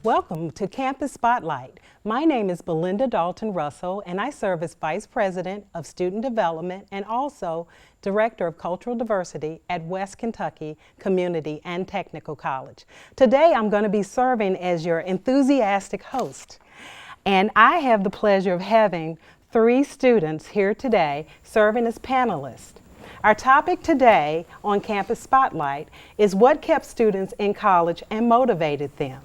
Welcome to Campus Spotlight. My name is Belinda Dalton Russell, and I serve as Vice President of Student Development and also Director of Cultural Diversity at West Kentucky Community and Technical College. Today, I'm going to be serving as your enthusiastic host, and I have the pleasure of having 3 students here today serving as panelists. Our topic today on Campus Spotlight is what kept students in college and motivated them.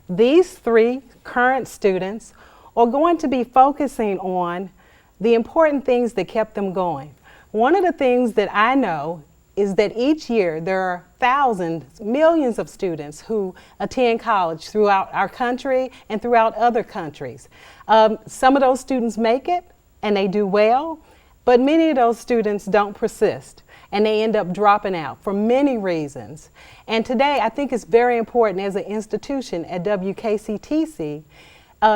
These 3 current students are going to be focusing on the important things that kept them going. One of the things that I know is that each year there are thousands, millions of students who attend college throughout our country and throughout other countries. Some of those students make it and they do well, but many of those students don't persist and they end up dropping out for many reasons. And today I think it's very important as an institution at WKCTC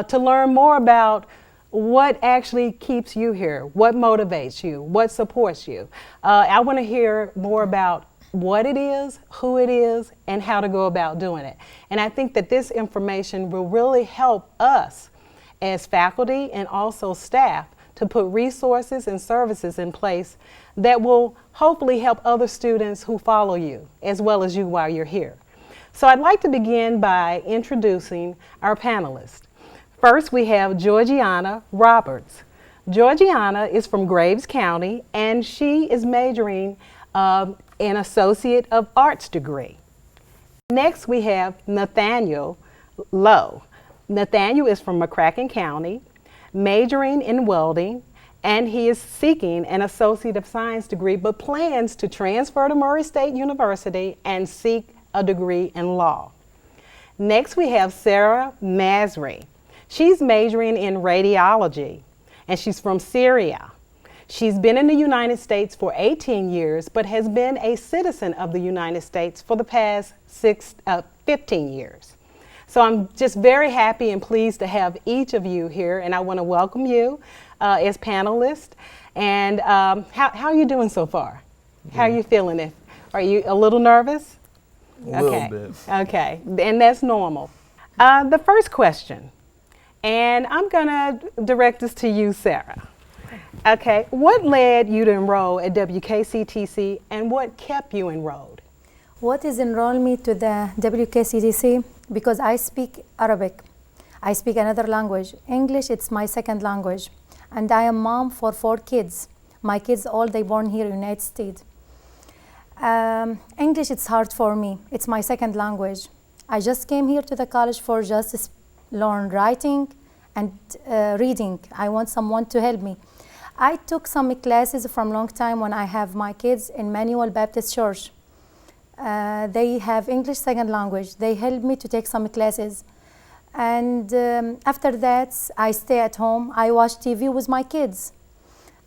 to learn more about what actually keeps you here, what motivates you, what supports you. I want to hear more about what it is, who it is, and how to go about doing it. And I think that this information will really help us as faculty and also staff to put resources and services in place that will hopefully help other students who follow you as well as you while you're here. So I'd like to begin by introducing our panelists. First, we have Georgiana Roberts. Georgiana is from Graves County and she is majoring an Associate of Arts degree. Next, we have Nathaniel Lowe. Nathaniel is from McCracken County, majoring in welding, and he is seeking an Associate of Science degree but plans to transfer to Murray State University and seek a degree in law. Next, we have Sarah Masri. She's majoring in radiology and she's from Syria. She's been in the United States for 18 years but has been a citizen of the United States for the past 15 years. So I'm just very happy and pleased to have each of you here, and I want to welcome you as panelists. And how are you doing so far? How are you feeling? Are you a little nervous? A little bit. Okay, and that's normal. The first question, and I'm going to direct this to you, Sarah. Okay, what led you to enroll at WKCTC and what kept you enrolled? What is enrolled me to the WKCTC? Because I speak Arabic. I speak another language. English, it's my second language. And I am mom for 4 kids. My kids, all they born here in the United States. English, it's hard for me. It's my second language. I just came here to the college for just learn writing and reading. I want someone to help me. I took some classes from long time when I have my kids in Manual Baptist Church. They have English second language. They helped me to take some classes. And after that, I stay at home. I watch TV with my kids.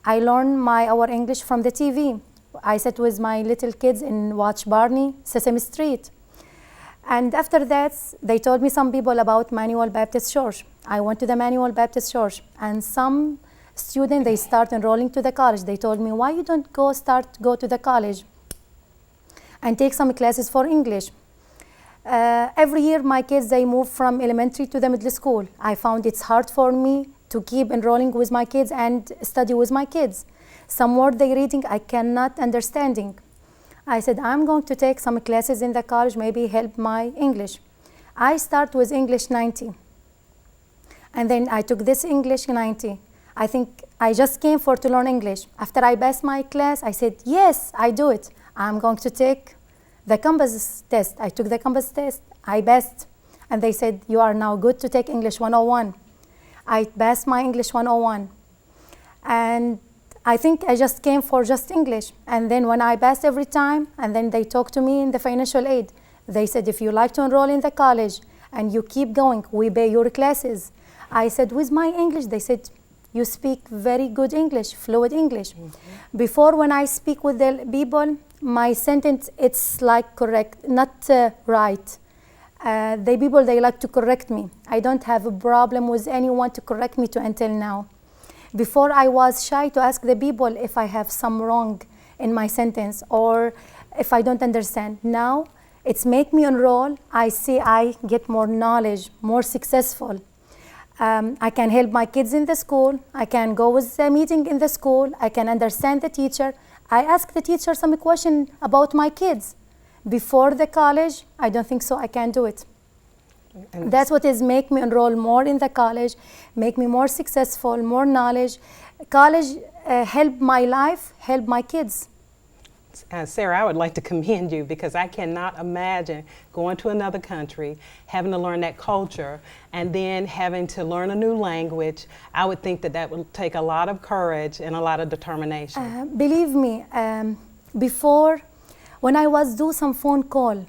I learn our English from the TV. I sit with my little kids and watch Barney, Sesame Street. And after that, they told me some people about Manual Baptist Church. I went to the Manual Baptist Church, and some students, they start enrolling to the college. They told me, why you don't go to the college and take some classes for English. Every year my kids, they move from elementary to the middle school. I found it's hard for me to keep enrolling with my kids and study with my kids. Some word they reading, I cannot understanding. I said, I'm going to take some classes in the college, maybe help my English. I start with English 90. And then I took this English 90. I think I just came to learn English. After I passed my class, I said, yes, I do it. I'm going to take the Compass test. I took the Compass test. I passed. And they said, you are now good to take English 101. I passed my English 101. And I think I just came for just English. And then when I passed every time, and then they talked to me in the financial aid, they said, if you like to enroll in the college and you keep going, we pay your classes. I said, with my English, they said, you speak very good English, fluent English. Mm-hmm. Before, when I speak with the people, my sentence, it's like correct, not right. The people, they like to correct me. I don't have a problem with anyone to correct me until now. Before, I was shy to ask the people if I have some wrong in my sentence or if I don't understand. Now, It's make me enroll. I see I get more knowledge, more successful. I can help my kids in the school. I can go with the meeting in the school. I can understand the teacher. I ask the teacher some question about my kids. Before the college, I don't think so I can do it. And that's what is make me enroll more in the college, make me more successful, more knowledge. College help my life, help my kids. Sarah, I would like to commend you because I cannot imagine going to another country, having to learn that culture, and then having to learn a new language. I would think that that would take a lot of courage and a lot of determination. Believe me, before, when I was do some phone call,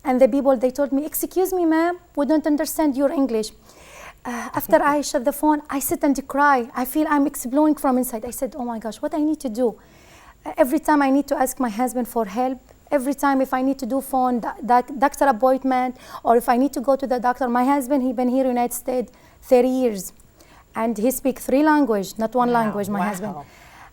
and the people, they told me, excuse me, ma'am, we don't understand your English. After I shut the phone, I sit and cry. I feel I'm exploding from inside. I said, oh my gosh, what I need to do? Every time I need to ask my husband for help, every time if I need to do phone, doctor appointment, or if I need to go to the doctor, my husband, he been here in the United States 30 years. And he speaks 3 languages, not one language, my husband.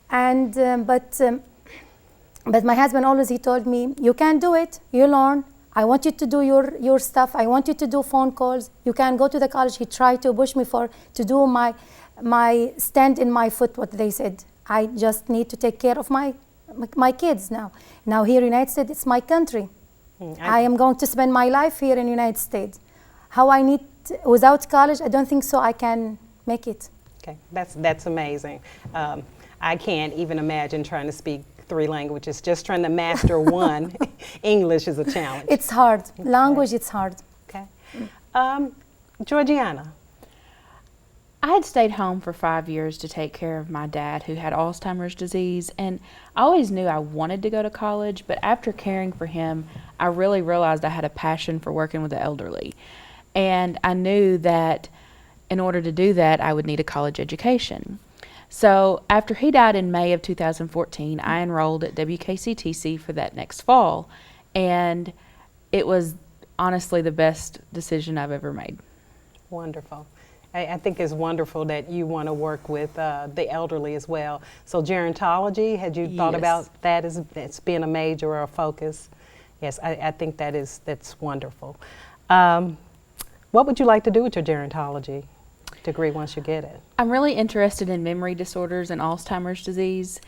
And, but my husband always, he told me, you can do it, you learn. I want you to do your stuff. I want you to do phone calls. You can go to the college. He tried to push me to do my stand in my foot, what they said. I just need to take care of my kids now. Now here in the United States, it's my country. I am going to spend my life here in the United States. How I need, without college, I don't think so I can make it. Okay, that's amazing. I can't even imagine trying to speak 3 languages. Just trying to master one, English is a challenge. It's hard. Language, it's hard. Okay. Georgiana. I had stayed home for 5 years to take care of my dad who had Alzheimer's disease, and I always knew I wanted to go to college, but after caring for him, I really realized I had a passion for working with the elderly. And I knew that in order to do that, I would need a college education. So after he died in May of 2014, I enrolled at WKCTC for that next fall, and it was honestly the best decision I've ever made. Wonderful. I think it's wonderful that you want to work with the elderly as well. So gerontology, had you thought about that as it's being a major or a focus? Yes, I think that's wonderful. What would you like to do with your gerontology degree once you get it? I'm really interested in memory disorders and Alzheimer's disease,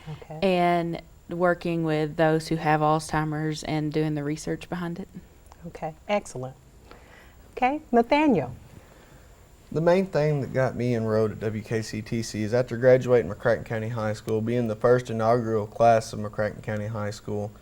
and working with those who have Alzheimer's and doing the research behind it. Okay, excellent. Okay, Nathaniel. The main thing that got me enrolled at WKCTC is after graduating McCracken County High School, being the first inaugural class of McCracken County High School,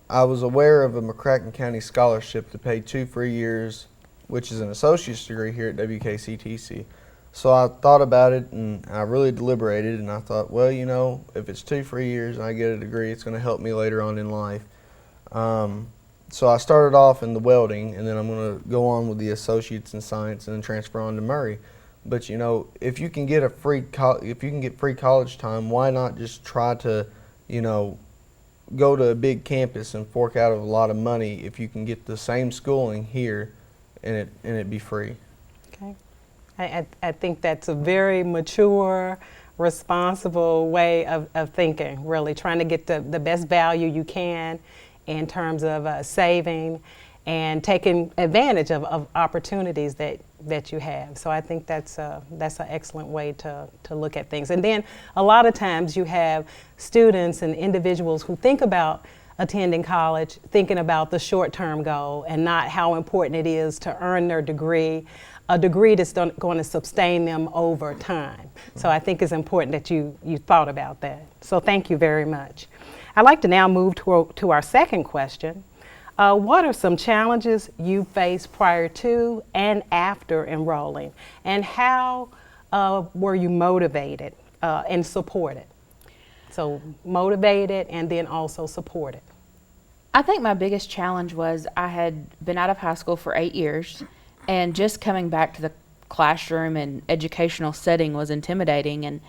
I was aware of a McCracken County scholarship to pay 2 free years, which is an associate's degree here at WKCTC. So I thought about it and I really deliberated, and I thought, well, you know, if it's 2 free years and I get a degree, it's going to help me later on in life. So I started off in the welding, and then I'm going to go on with the associates in science and then transfer on to Murray. But you know, if you can get free college time, why not just try to, you know, go to a big campus and fork out a lot of money if you can get the same schooling here and it be free? Okay, I think that's a very mature, responsible way of thinking. Really trying to get the best value you can in terms of saving and taking advantage of opportunities that you have. So I think that's an excellent way to look at things. And then a lot of times you have students and individuals who think about attending college, thinking about the short-term goal and not how important it is to earn their degree, a degree that's going to sustain them over time. So I think it's important that you thought about that. So thank you very much. I'd like to now move to our second question. What are some challenges you faced prior to and after enrolling, and how were you motivated and supported? So motivated and then also supported. I think my biggest challenge was I had been out of high school for 8 years, and just coming back to the classroom and educational setting was intimidating. And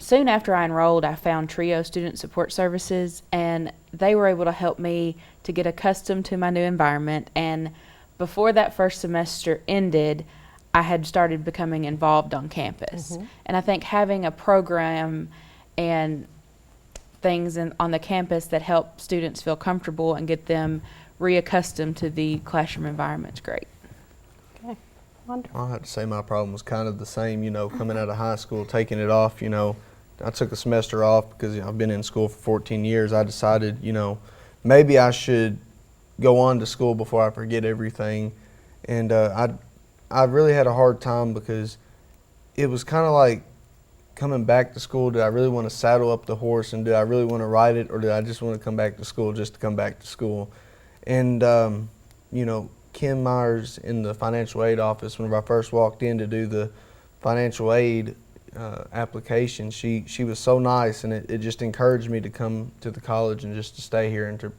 soon after I enrolled, I found TRIO Student Support Services, and they were able to help me to get accustomed to my new environment. And before that first semester ended, I had started becoming involved on campus. And I think having a program and things on the campus that help students feel comfortable and get them reaccustomed to the classroom environment's great. Okay, wonderful. I have to say my problem was kind of the same, coming out of high school, taking it off, I took a semester off because I've been in school for 14 years. I decided, maybe I should go on to school before I forget everything. And I really had a hard time because it was kind of like coming back to school. Did I really want to saddle up the horse, and did I really want to ride it, or did I just want to come back to school just to come back to school? And, Kim Myers in the financial aid office, whenever I first walked in to do the financial aid application, she was so nice, and it just encouraged me to come to the college and just to stay here and to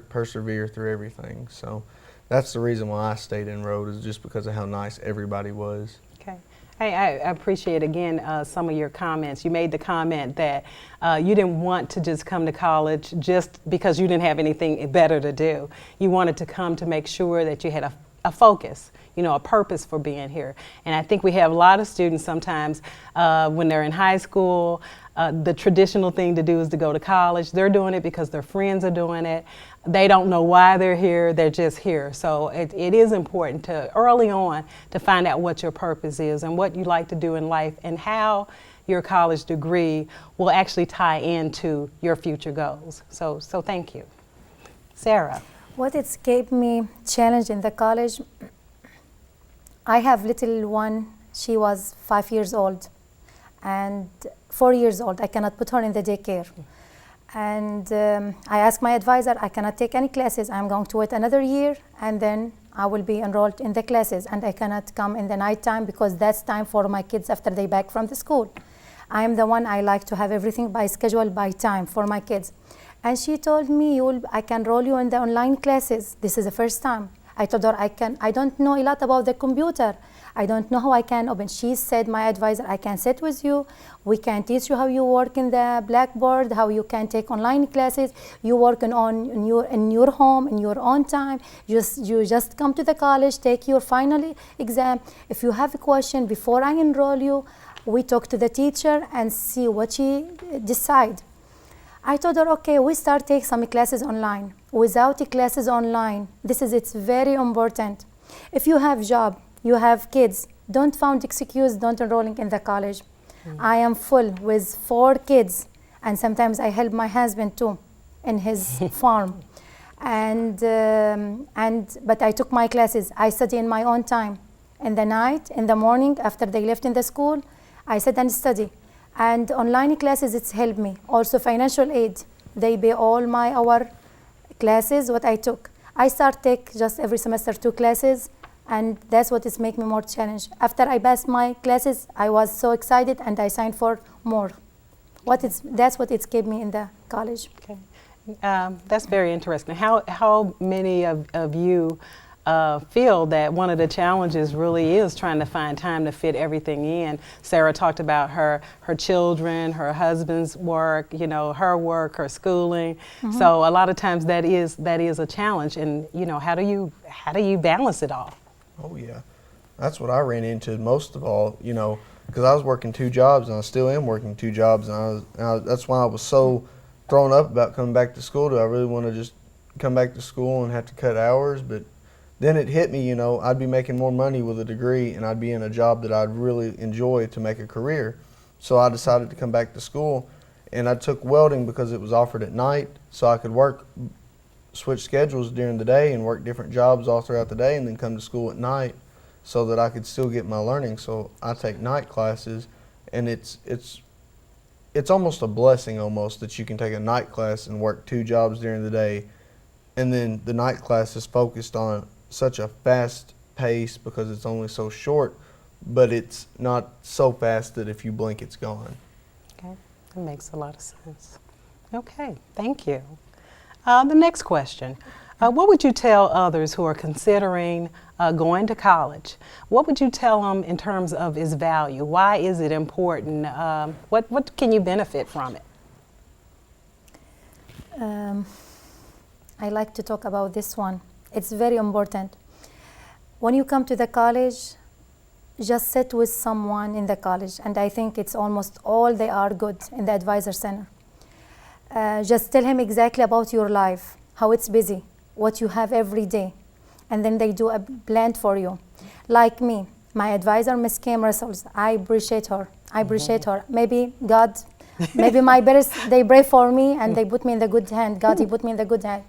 persevere through everything. So that's the reason why I stayed enrolled, is just because of how nice everybody was. Okay. Hey, I appreciate, again, some of your comments. You made the comment that you didn't want to just come to college just because you didn't have anything better to do. You wanted to come to make sure that you had a focus, a purpose for being here. And I think we have a lot of students sometimes when they're in high school, the traditional thing to do is to go to college. They're doing it because their friends are doing it. They don't know why they're here, they're just here. So it is important to, early on, to find out what your purpose is and what you like to do in life, and how your college degree will actually tie into your future goals. So thank you. Sarah. What it's gave me challenge in the college, I have little one, she was 5 years old and 4 years old. I cannot put her in the daycare. And I asked my advisor, I cannot take any classes. I'm going to wait another year, and then I will be enrolled in the classes, and I cannot come in the night time because that's time for my kids after they back from the school. I am the one, I like to have everything by schedule, by time for my kids. And she told me, I can enroll you in the online classes. This is the first time. I told her, I don't know a lot about the computer. I don't know how I can open. She said, my advisor, I can sit with you. We can teach you how you work in the Blackboard, how you can take online classes. You work in your home, in your own time. You just come to the college, take your final exam. If you have a question before I enroll you, we talk to the teacher and see what she decide. I told her, okay, we start take some classes online. Without the classes online, it's very important. If you have job, you have kids, don't find excuse, don't enrolling in the college. I am full with 4 kids, and sometimes I help my husband too in his farm. But I took my classes. I study in my own time. In the night, in the morning, after they left in the school, I sit and study. And online classes, it's helped me. Also financial aid, they pay all our classes, what I took. I start take just every semester 2 classes, and that's what is make me more challenged. After I passed my classes, I was so excited, and I signed for more. That's what it's gave me in the college. Okay. That's very interesting. How many of you feel that one of the challenges really is trying to find time to fit everything in? Sarah talked about her children, her husband's work, her work, her schooling. Mm-hmm. So a lot of times that is a challenge. And how do you balance it all? Oh yeah, that's what I ran into most of all. Because I was working 2 jobs, and I still am working 2 jobs, and that's why I was so thrown up about coming back to school. Do I really want to just come back to school and have to cut hours? But then it hit me, I'd be making more money with a degree, and I'd be in a job that I'd really enjoy to make a career. So I decided to come back to school, and I took welding because it was offered at night, so I could switch schedules during the day and work different jobs all throughout the day, and then come to school at night so that I could still get my learning. So I take night classes, and it's almost a blessing almost that you can take a night class and work 2 jobs during the day, and then the night class is focused on such a fast pace because it's only so short, but it's not so fast that if you blink, it's gone. Okay, that makes a lot of sense. Okay, thank you. The next question, what would you tell others who are considering going to college? What would you tell them in terms of its value? Why is it important? What can you benefit from it? I like to talk about this one. It's very important. When you come to the college, just sit with someone in the college, and I think it's almost all they are good in the advisor center. Just tell him exactly about your life, how it's busy, what you have every day, and then they do a blend for you. Like me, my advisor, Miss Kim Russell, I appreciate her. I appreciate her. Maybe God, maybe my parents, they pray for me and they put me in the good hand. God, He put me in the good hand.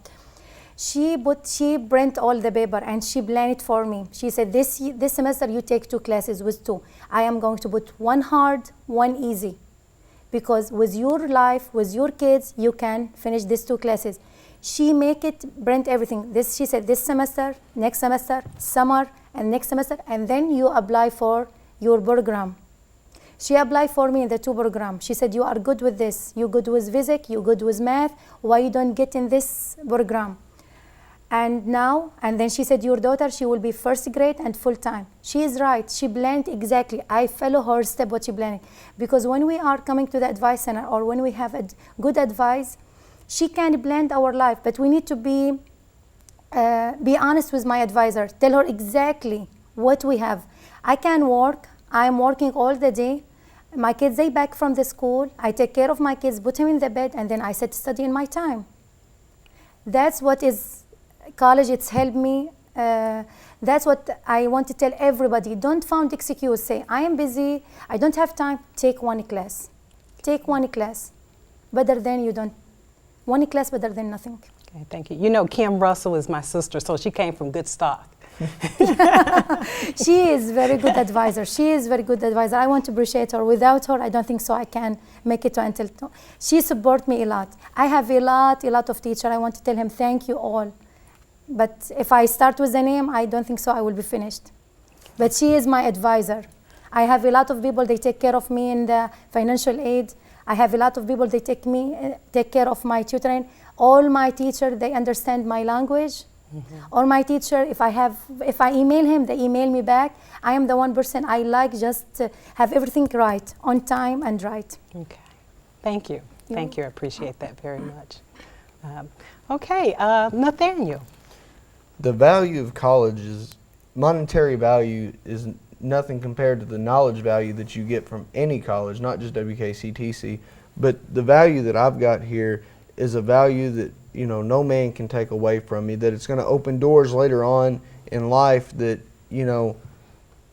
She print all the paper and she planned it for me. She said, this semester you take 2 classes with 2. I am going to put one hard, one easy. Because with your life, with your kids, you can finish these 2 classes. She make it print everything. She said this semester, next semester, summer, and next semester, and then you apply for your program. She applied for me in the 2 program. She said, you are good with this. You good with physics, you good with math. Why you don't get in this program? And then she said, your daughter, she will be first grade and full time. She is right. She planned exactly. I follow her step what she planned. Because when we are coming to the advice center or when we have a good advice, she can blend our life, but we need to be honest with my advisor. Tell her exactly what we have. I can work. I'm working all the day. My kids, they back from the school. I take care of my kids, put them in the bed, and then I sit study in my time. That's what is college. It's helped me. That's what I want to tell everybody. Don't find excuse. Say, I am busy. I don't have time. Take 1 class. Take 1 class. Better than you don't. 1 class better than nothing. Okay, thank you. You know, Kim Russell is my sister, so she came from good stock. She is very good advisor. She is very good advisor. I want to appreciate her. Without her, I don't think so I can make it until. She support me a lot. I have a lot of teacher. I want to tell him thank you all. But if I start with the name, I don't think so I will be finished. But she is my advisor. I have a lot of people, they take care of me in the financial aid. I have a lot of people, they take care of my tutoring. All my teachers, they understand my language. All my teacher, if I email him, they email me back. I am the one person I like just to have everything right, on time and right. Okay, thank you. Thank you, I appreciate that very much. Nathaniel. The value of college is, monetary value is nothing compared to the knowledge value that you get from any college, not just WKCTC. But the value that I've got here is a value that, you know, no man can take away from me, that it's going to open doors later on in life that, you know,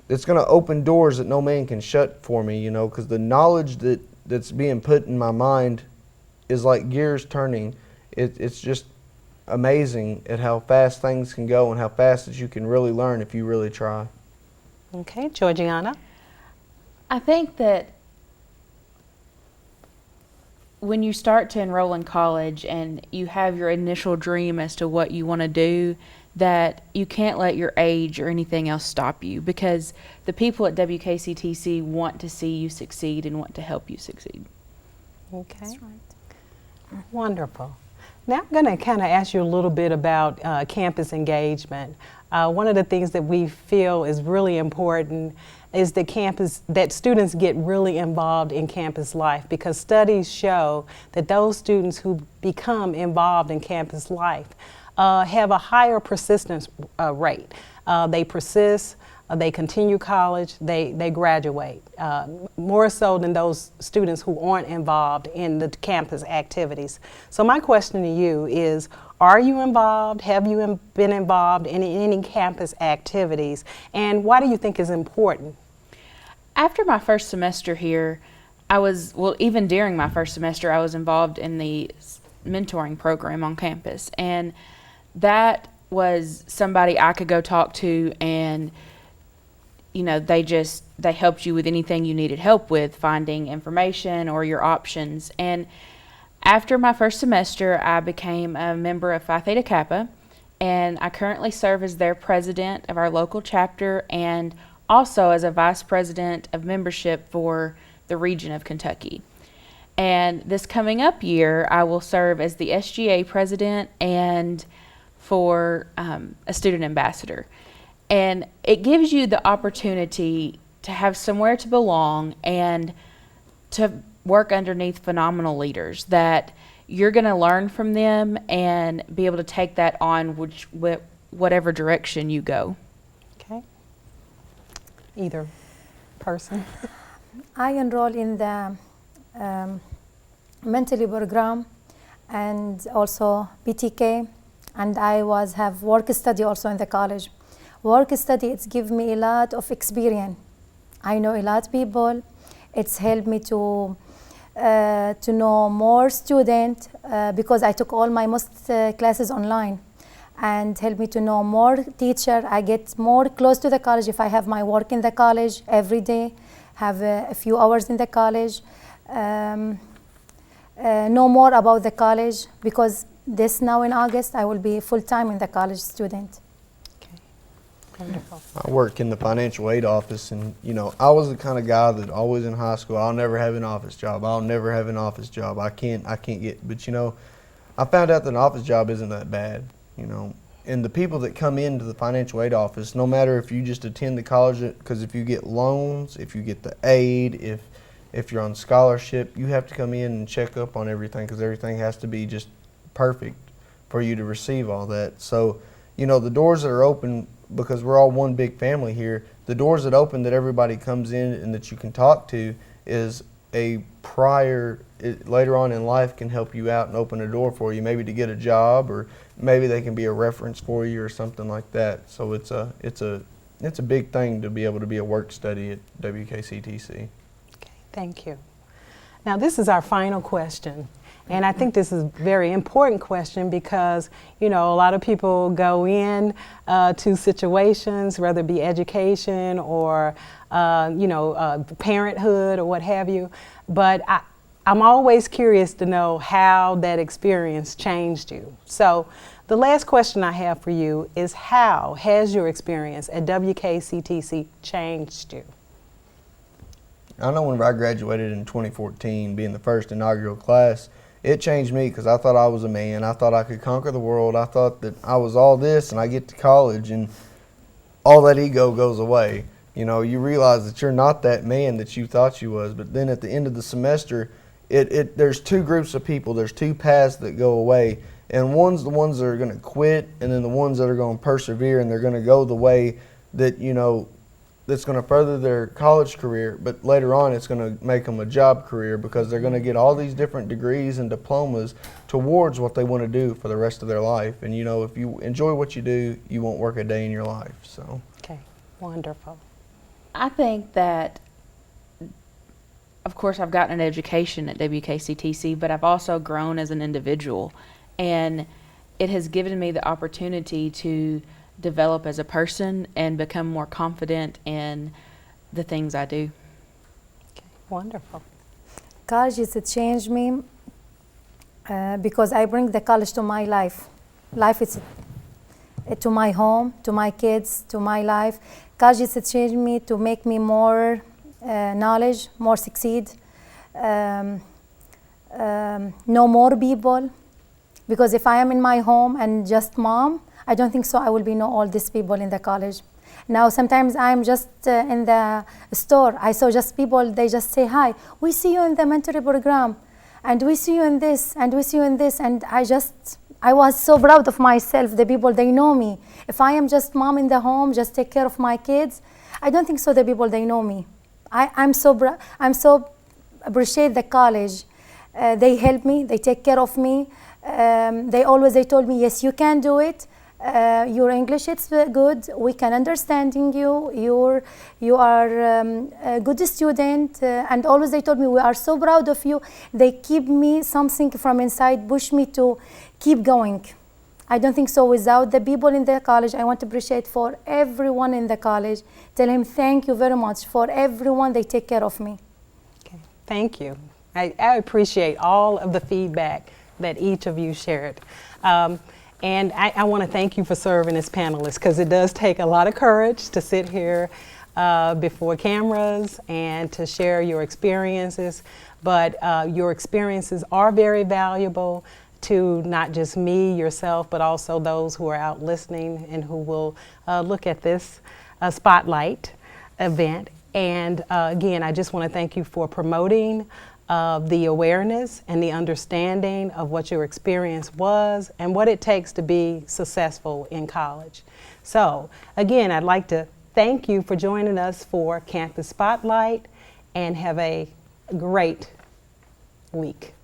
it's going to open doors that no man can shut for me, you know, because the knowledge that's being put in my mind is like gears turning. It's just amazing at how fast things can go and how fast that you can really learn if you really try. Okay, Georgiana. I think that when you start to enroll in college and you have your initial dream as to what you want to do, that you can't let your age or anything else stop you, because the people at WKCTC want to see you succeed and want to help you succeed. Okay. That's right. Wonderful. Now I'm going to kind of ask you a little bit about campus engagement. One of the things that we feel is really important is that students get really involved in campus life, because studies show that those students who become involved in campus life have a higher persistence rate. They persist, they continue college, they graduate, more so than those students who aren't involved in the campus activities. So my question to you is, are you involved? Have you been involved in any campus activities? And why do you think is important? After my first semester here, even during my first semester, I was involved in the mentoring program on campus. And that was somebody I could go talk to, and you know, they helped you with anything you needed help with, finding information or your options. And after my first semester, I became a member of Phi Theta Kappa, and I currently serve as their president of our local chapter and also as a vice president of membership for the region of Kentucky. And this coming up year, I will serve as the SGA president and for a student ambassador. And it gives you the opportunity to have somewhere to belong and to work underneath phenomenal leaders that you're going to learn from them and be able to take that on whatever direction you go. Okay. Either person. I enrolled in the mentally program and also BTK. and I have work study also in the college. Work study, it's give me a lot of experience. I know a lot of people. It's helped me to know more students because I took all my most classes online, and helped me to know more teacher. I get more close to the college if I have my work in the college every day, have a few hours in the college, know more about the college, because this now in August I will be full-time in the college student. Wonderful. I work in the financial aid office, and you know, I was the kind of guy that always in high school, I'll never have an office job. I'll never have an office job. I can't get. But you know, I found out that an office job isn't that bad. You know, and the people that come into the financial aid office, no matter if you just attend the college, because if you get loans, if you get the aid, if you're on scholarship, you have to come in and check up on everything, because everything has to be just perfect for you to receive all that. So, you know, the doors that are open, because we're all one big family here, the doors that open that everybody comes in and that you can talk to is a later on in life can help you out and open a door for you, maybe to get a job, or maybe they can be a reference for you or something like that. So it's a big thing to be able to be a work study at WKCTC. Okay, thank you. Now this is our final question. And I think this is a very important question because, you know, a lot of people go in to situations, whether it be education or, parenthood or what have you. But I'm always curious to know how that experience changed you. So the last question I have for you is, how has your experience at WKCTC changed you? I know when I graduated in 2014, being the first inaugural class, it changed me because I thought I was a man. I thought I could conquer the world. I thought that I was all this, and I get to college and all that ego goes away. You know, you realize that you're not that man that you thought you was. But then at the end of the semester, there's two groups of people. There's two paths that go away, and one's the ones that are going to quit, and then the ones that are going to persevere, and they're going to go the way that, you know, that's going to further their college career, but later on it's going to make them a job career, because they're going to get all these different degrees and diplomas towards what they want to do for the rest of their life. And you know, if you enjoy what you do, you won't work a day in your life. So. Okay, wonderful. I think that, of course, I've gotten an education at WKCTC, but I've also grown as an individual, and it has given me the opportunity to develop as a person and become more confident in the things I do. Okay, wonderful. College has changed me because I bring the college to my life. Life is to my home, to my kids, to my life. College has changed me to make me more knowledge, more succeed, know more people. Because if I am in my home and just mom, I don't think so I will be know all these people in the college. Now sometimes I'm just in the store, I saw just people, they just say, hi, we see you in the mentoring program, and we see you in this, and we see you in this, and I was so proud of myself, the people, they know me. If I am just mom in the home, just take care of my kids, I don't think so the people, they know me. I'm so appreciate the college. They help me, they take care of me. They told me, yes, you can do it. Your English is good. We can understanding you. You are a good student, and always they told me we are so proud of you. They keep me something from inside, push me to keep going. I don't think so without the people in the college. I want to appreciate for everyone in the college. Tell him thank you very much for everyone. They take care of me. Okay, thank you. I appreciate all of the feedback that each of you shared. And I want to thank you for serving as panelists, because it does take a lot of courage to sit here before cameras and to share your experiences. But your experiences are very valuable to not just me, yourself, but also those who are out listening and who will look at this spotlight event. And again, I just want to thank you for promoting the awareness and the understanding of what your experience was and what it takes to be successful in college. So again, I'd like to thank you for joining us for Campus Spotlight, and have a great week.